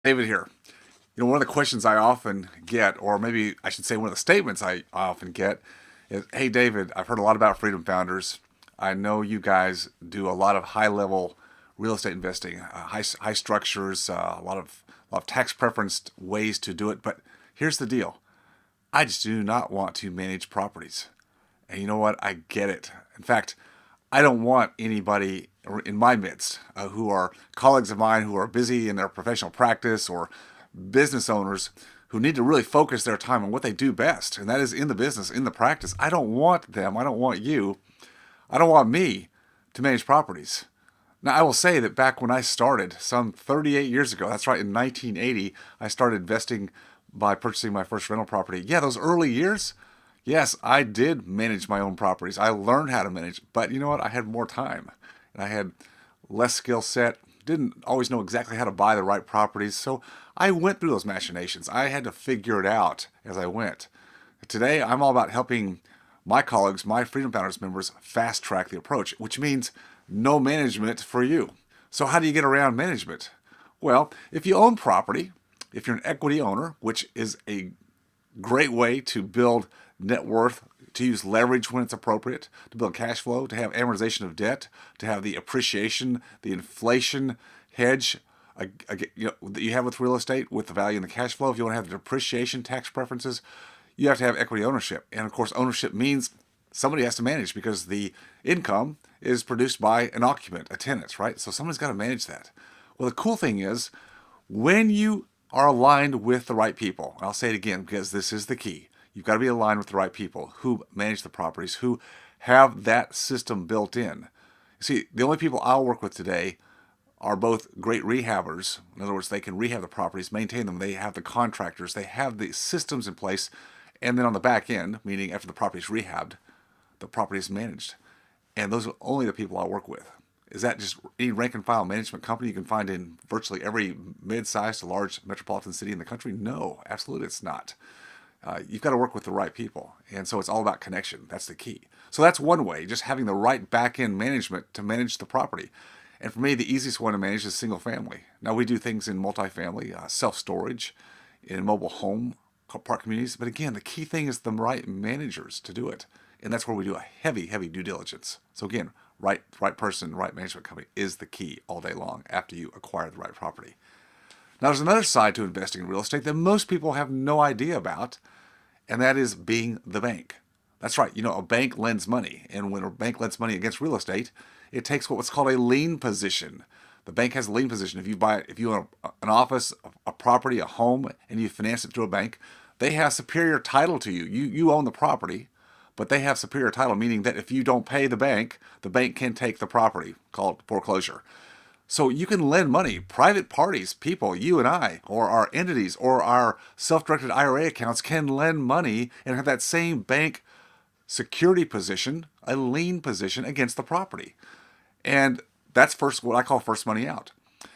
David here. One of the questions I often get, or maybe I should say one of the statements I often get is, "Hey, David, I've heard a lot about Freedom Founders. I know you guys do a lot of high level real estate investing, high structures, a lot of tax preferenced ways to do it. But here's the deal: I just do not want to manage properties. And you know what? I get it. In fact, I don't want anybody in my midst who are colleagues of mine who are busy in their professional practice or business owners who need to really focus their time on what they do best, and that is in the business, in the practice. I don't want them, I don't want you, I don't want me to manage properties. Now, I will say that back when I started, some 38 years ago, that's right, in 1980, I started investing by purchasing my first rental property. Yeah, those early years, yes, I did manage my own properties. I learned how to manage, but you know what? I had more time and I had less skill set. Didn't always know exactly how to buy the right properties. So I went through those machinations. I had to figure it out as I went. Today, I'm all about helping my colleagues, my Freedom Founders members, fast track the approach, which means no management for you. So, how do you get around management? Well, if you own property, if you're an equity owner, which is a great way to build net worth, to use leverage when it's appropriate, to build cash flow, to have amortization of debt, to have the appreciation, the inflation hedge that you have with real estate with the value and the cash flow. If you want to have the depreciation tax preferences, you have to have equity ownership. And of course, ownership means somebody has to manage because the income is produced by an occupant, a tenant, right? So somebody's got to manage that. Well, the cool thing is when you are aligned with the right people, and I'll say it again because this is the key. You've got to be aligned with the right people who manage the properties, who have that system built in. See, the only people I'll work with today are both great rehabbers. In other words, they can rehab the properties, maintain them. They have the contractors, they have the systems in place. And then on the back end, meaning after the property is rehabbed, the property is managed. And those are only the people I work with. Is that just any rank and file management company you can find in virtually every mid-sized to large metropolitan city in the country? No, absolutely it's not. You've got to work with the right people. And so it's all about connection. That's the key. So that's one way, just having the right back-end management to manage the property. And for me, the easiest one to manage is single family. Now, we do things in multifamily, self-storage, in mobile home park communities. But again, the key thing is the right managers to do it. And that's where we do a heavy, heavy due diligence. So again, right person, right management company is the key all day long after you acquire the right property. Now, there's another side to investing in real estate that most people have no idea about, and that is being the bank. That's right. A bank lends money, and when a bank lends money against real estate, it takes what's called a lien position. The bank has a lien position. If you own an office, a property, a home, and you finance it through a bank, they have superior title to you. You own the property, but they have superior title, meaning that if you don't pay the bank can take the property, called foreclosure. So you can lend money. Private parties, people, you and I, or our entities, or our self-directed IRA accounts can lend money and have that same bank security position, a lien position against the property. And that's what I call first money out.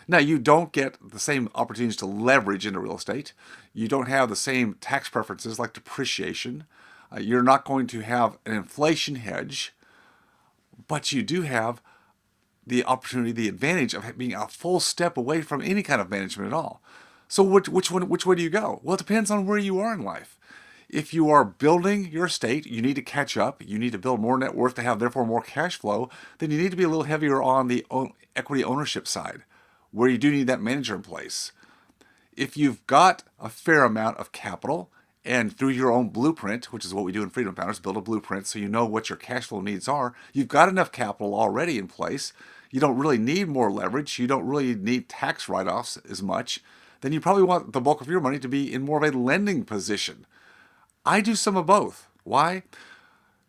Now, you don't get the same opportunities to leverage into real estate. You don't have the same tax preferences like depreciation. You're not going to have an inflation hedge, but you do have the opportunity, the advantage of being a full step away from any kind of management at all. So which way do you go? Well, it depends on where you are in life. If you are building your estate, you need to catch up. You need to build more net worth to have therefore more cash flow. Then you need to be a little heavier on the equity ownership side, where you do need that manager in place. If you've got a fair amount of capital and through your own blueprint, which is what we do in Freedom Founders, build a blueprint so you know what your cash flow needs are, you've got enough capital already in place. You don't really need more leverage. You don't really need tax write-offs as much. Then you probably want the bulk of your money to be in more of a lending position. I do some of both. Why?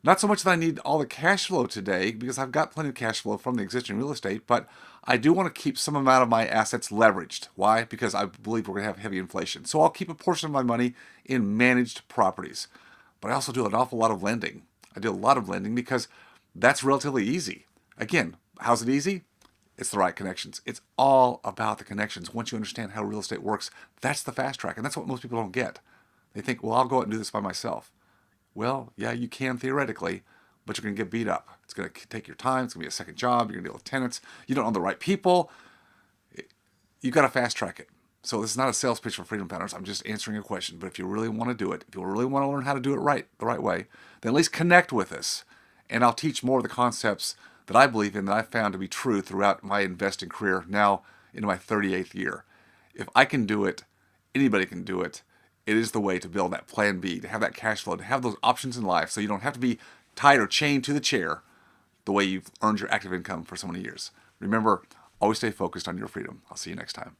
Not so much that I need all the cash flow today, because I've got plenty of cash flow from the existing real estate, but I do want to keep some amount of my assets leveraged. Why? Because I believe we're going to have heavy inflation. So I'll keep a portion of my money in managed properties. But I also do an awful lot of lending. I do a lot of lending because that's relatively easy. Again, how's it easy? It's the right connections. It's all about the connections. Once you understand how real estate works, that's the fast track. And that's what most people don't get. They think, well, I'll go out and do this by myself. Well, yeah, you can theoretically, but you're going to get beat up. It's going to take your time. It's going to be a second job. You're going to deal with tenants. You don't know the right people. You've got to fast track it. So this is not a sales pitch for Freedom Founders. I'm just answering a question. But if you really want to do it, if you really want to learn how to do it right, the right way, then at least connect with us. And I'll teach more of the concepts that I believe in that I've found to be true throughout my investing career, now into my 38th year. If I can do it, anybody can do it. It is the way to build that plan B, to have that cash flow, to have those options in life so you don't have to be tied or chained to the chair the way you've earned your active income for so many years. Remember, always stay focused on your freedom. I'll see you next time.